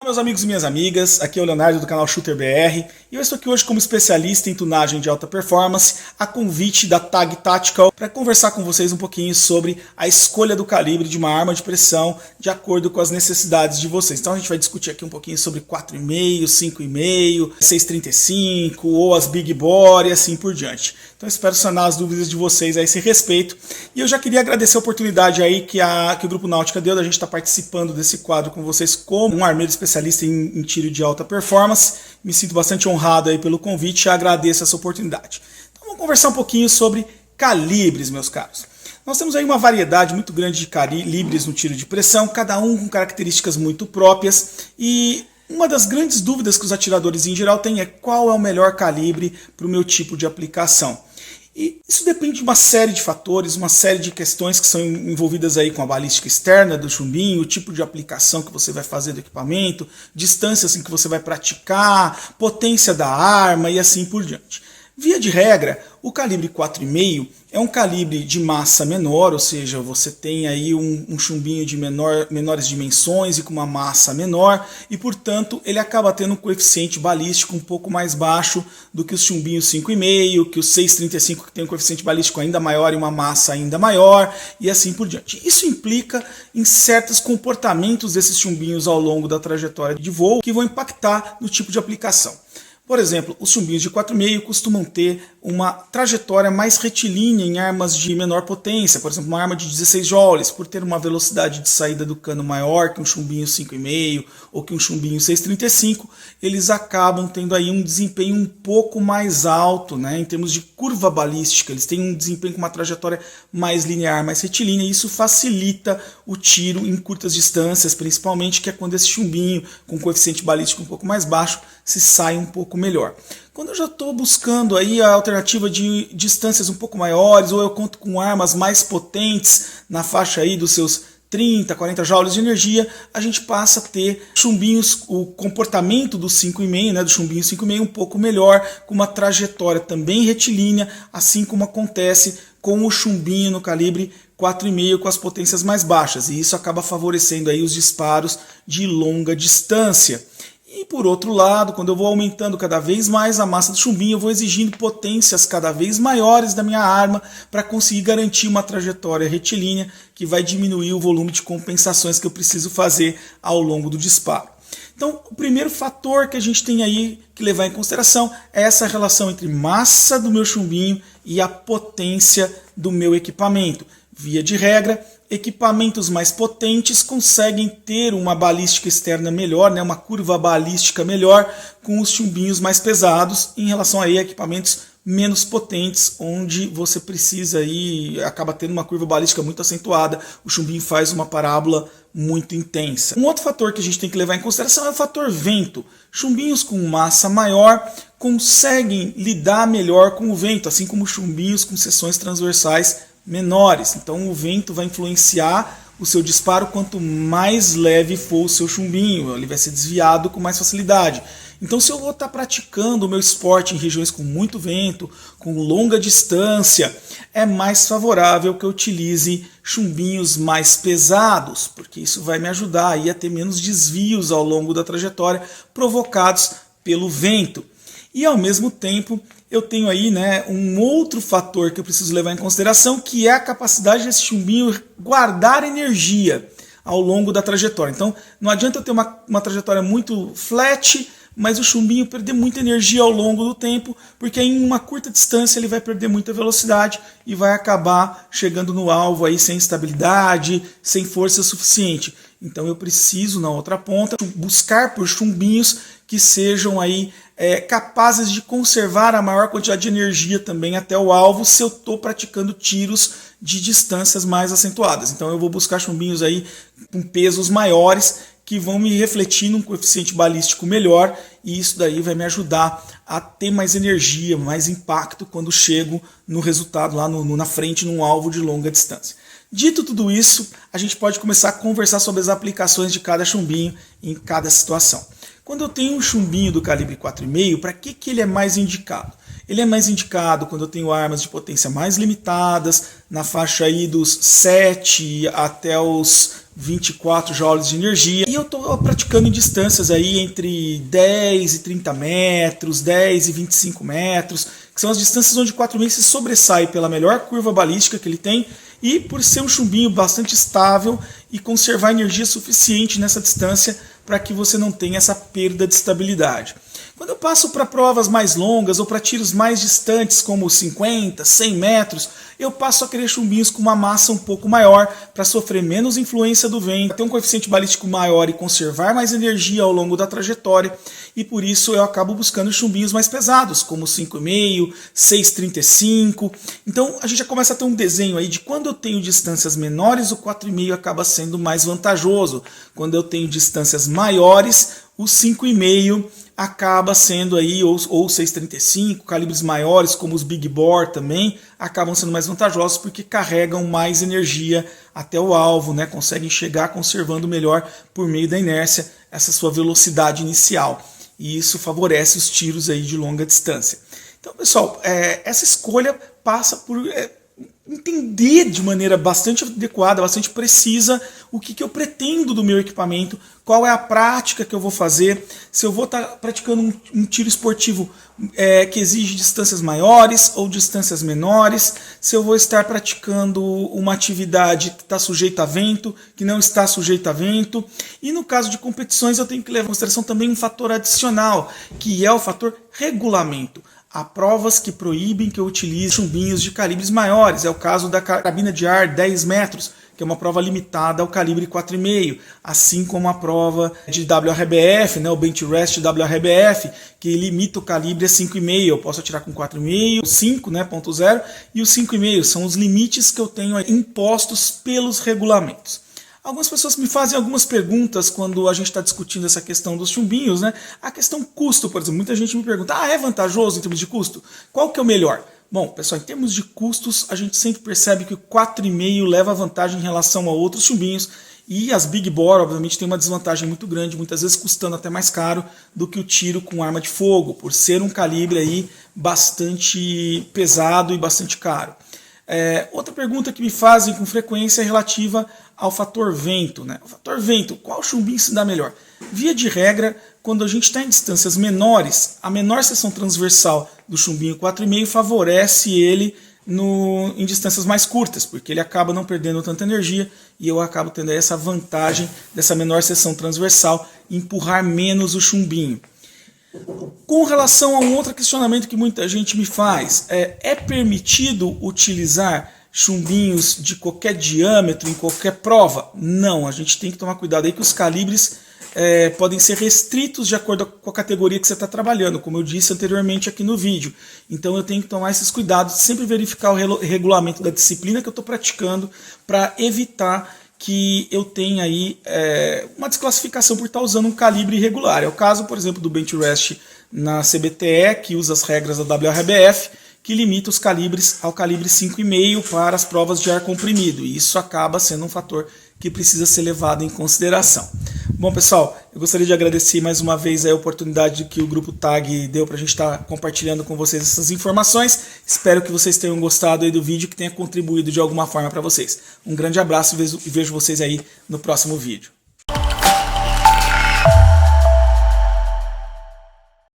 Meus amigos e minhas amigas, aqui é o Leonardo do canal Shooter BR e eu estou aqui hoje como especialista em tunagem de alta performance, a convite da TAG Tactical, para conversar com vocês um pouquinho sobre a escolha do calibre de uma arma de pressão de acordo com as necessidades de vocês. Então a gente vai discutir aqui um pouquinho sobre 4,5, 5,5, 6,35 ou as Big Bore e assim por diante. Então espero sanar as dúvidas de vocês a esse respeito. E eu já queria agradecer a oportunidade aí que o Grupo Náutica deu da gente estar participando desse quadro com vocês como um armeiro especialista em tiro de alta performance. Me sinto bastante honrado aí pelo convite e agradeço essa oportunidade. Então vamos conversar um pouquinho sobre calibres, meus caros. Nós temos aí uma variedade muito grande de calibres no tiro de pressão, cada um com características muito próprias, e uma das grandes dúvidas que os atiradores em geral têm é qual é o melhor calibre para o meu tipo de aplicação. E isso depende de uma série de fatores, uma série de questões que são envolvidas aí com a balística externa do chumbinho, o tipo de aplicação que você vai fazer do equipamento, distâncias em que você vai praticar, potência da arma e assim por diante. Via de regra, o calibre 4,5 é um calibre de massa menor, ou seja, você tem aí um chumbinho de menores dimensões e com uma massa menor, e portanto ele acaba tendo um coeficiente balístico um pouco mais baixo do que os chumbinhos 5,5, que os 6,35 que tem um coeficiente balístico ainda maior e uma massa ainda maior, e assim por diante. Isso implica em certos comportamentos desses chumbinhos ao longo da trajetória de voo que vão impactar no tipo de aplicação. Por exemplo, os chumbinhos de 4,5 costumam ter uma trajetória mais retilínea em armas de menor potência, por exemplo, uma arma de 16 joules, por ter uma velocidade de saída do cano maior que um chumbinho 5,5 ou que um chumbinho 6,35, eles acabam tendo aí um desempenho um pouco mais alto, né, em termos de curva balística. Eles têm um desempenho com uma trajetória mais linear, mais retilínea, e isso facilita o tiro em curtas distâncias, principalmente, que é quando esse chumbinho com coeficiente balístico um pouco mais baixo se sai um pouco melhor. Quando eu já estou buscando aí a alternativa de distâncias um pouco maiores, ou eu conto com armas mais potentes na faixa aí dos seus 30, 40 joules de energia, a gente passa a ter chumbinhos, o comportamento do 5,5, né, do chumbinho 5,5 um pouco melhor, com uma trajetória também retilínea, assim como acontece com o chumbinho no calibre 4,5 com as potências mais baixas, e isso acaba favorecendo aí os disparos de longa distância. E por outro lado, quando eu vou aumentando cada vez mais a massa do chumbinho, eu vou exigindo potências cada vez maiores da minha arma para conseguir garantir uma trajetória retilínea que vai diminuir o volume de compensações que eu preciso fazer ao longo do disparo. Então, o primeiro fator que a gente tem aí que levar em consideração é essa relação entre massa do meu chumbinho e a potência do meu equipamento. Via de regra, equipamentos mais potentes conseguem ter uma balística externa melhor, né, uma curva balística melhor com os chumbinhos mais pesados em relação a equipamentos menos potentes, onde você precisa aí, acaba tendo uma curva balística muito acentuada, o chumbinho faz uma parábola muito intensa. Um outro fator que a gente tem que levar em consideração é o fator vento. Chumbinhos com massa maior conseguem lidar melhor com o vento, assim como chumbinhos com seções transversais menores. Então o vento vai influenciar o seu disparo quanto mais leve for o seu chumbinho, ele vai ser desviado com mais facilidade. Então se eu vou estar praticando o meu esporte em regiões com muito vento, com longa distância, é mais favorável que eu utilize chumbinhos mais pesados, porque isso vai me ajudar aí a ter menos desvios ao longo da trajetória provocados pelo vento. E ao mesmo tempo eu tenho aí, né, um outro fator que eu preciso levar em consideração, que é a capacidade desse chumbinho guardar energia ao longo da trajetória. Então não adianta eu ter uma trajetória muito flat, mas o chumbinho perder muita energia ao longo do tempo, porque em uma curta distância ele vai perder muita velocidade e vai acabar chegando no alvo aí sem estabilidade, sem força suficiente. Então eu preciso, na outra ponta, buscar por chumbinhos que sejam aí capazes de conservar a maior quantidade de energia também até o alvo, se eu estou praticando tiros de distâncias mais acentuadas. Então eu vou buscar chumbinhos aí com pesos maiores, que vão me refletir num coeficiente balístico melhor, e isso daí vai me ajudar a ter mais energia, mais impacto quando chego no resultado lá na frente, num alvo de longa distância. Dito tudo isso, a gente pode começar a conversar sobre as aplicações de cada chumbinho em cada situação. Quando eu tenho um chumbinho do calibre 4,5, para que ele é mais indicado? Ele é mais indicado quando eu tenho armas de potência mais limitadas, na faixa aí dos 7 até os 24 joules de energia. E eu estou praticando em distâncias aí entre 10 e 30 metros, 10 e 25 metros, que são as distâncias onde o 4,5 se sobressai pela melhor curva balística que ele tem e por ser um chumbinho bastante estável e conservar energia suficiente nessa distância para que você não tenha essa perda de estabilidade. Quando eu passo para provas mais longas ou para tiros mais distantes, como 50, 100 metros, eu passo a querer chumbinhos com uma massa um pouco maior para sofrer menos influência do vento, ter um coeficiente balístico maior e conservar mais energia ao longo da trajetória. E por isso eu acabo buscando chumbinhos mais pesados, como 5,5, 6,35. Então a gente já começa a ter um desenho aí de quando eu tenho distâncias menores, o 4,5 acaba sendo mais vantajoso. Quando eu tenho distâncias maiores, o 5,5 acaba sendo aí, ou 6,35, calibres maiores, como os Big Bore também, acabam sendo mais vantajosos porque carregam mais energia até o alvo, né? Conseguem chegar conservando melhor por meio da inércia essa sua velocidade inicial. E isso favorece os tiros aí de longa distância. Então, pessoal, essa escolha passa por entender de maneira bastante adequada, bastante precisa o que eu pretendo do meu equipamento, qual é a prática que eu vou fazer, se eu vou estar praticando um tiro esportivo que exige distâncias maiores ou distâncias menores, se eu vou estar praticando uma atividade que está sujeita a vento, que não está sujeita a vento, e no caso de competições eu tenho que levar em consideração também um fator adicional, que é o fator regulamento. Há provas que proíbem que eu utilize chumbinhos de calibres maiores. É o caso da carabina de ar 10 metros, que é uma prova limitada ao calibre 4,5. Assim como a prova de WRBF, né, o Bench Rest WRBF, que limita o calibre a 5,5. Eu posso atirar com 4,5, 5, né, ponto zero, e os 5,5 são os limites que eu tenho impostos pelos regulamentos. Algumas pessoas me fazem algumas perguntas quando a gente está discutindo essa questão dos chumbinhos, né? A questão custo, por exemplo. Muita gente me pergunta, é vantajoso em termos de custo? Qual que é o melhor? Bom, pessoal, em termos de custos, a gente sempre percebe que o 4,5 leva vantagem em relação a outros chumbinhos. E as Big Bore, obviamente, tem uma desvantagem muito grande, muitas vezes custando até mais caro do que o tiro com arma de fogo, por ser um calibre aí bastante pesado e bastante caro. Outra pergunta que me fazem com frequência é relativa ao fator vento, né? O fator vento, qual chumbinho se dá melhor? Via de regra, quando a gente está em distâncias menores, a menor seção transversal do chumbinho 4,5 favorece ele em distâncias mais curtas, porque ele acaba não perdendo tanta energia e eu acabo tendo essa vantagem dessa menor seção transversal empurrar menos o chumbinho. Com relação a um outro questionamento que muita gente me faz, é permitido utilizar chumbinhos de qualquer diâmetro em qualquer prova? Não, a gente tem que tomar cuidado aí que os calibres podem ser restritos de acordo com a categoria que você está trabalhando, como eu disse anteriormente aqui no vídeo. Então eu tenho que tomar esses cuidados, sempre verificar o regulamento da disciplina que eu estou praticando para evitar que eu tenha aí uma desclassificação por estar usando um calibre irregular. É o caso, por exemplo, do Bench Rest na CBTE, que usa as regras da WRBF, que limita os calibres ao calibre 5,5 para as provas de ar comprimido. E isso acaba sendo um fator que precisa ser levado em consideração. Bom, pessoal, eu gostaria de agradecer mais uma vez a oportunidade que o Grupo TAG deu para a gente estar compartilhando com vocês essas informações. Espero que vocês tenham gostado aí do vídeo, que tenha contribuído de alguma forma para vocês. Um grande abraço e vejo vocês aí no próximo vídeo.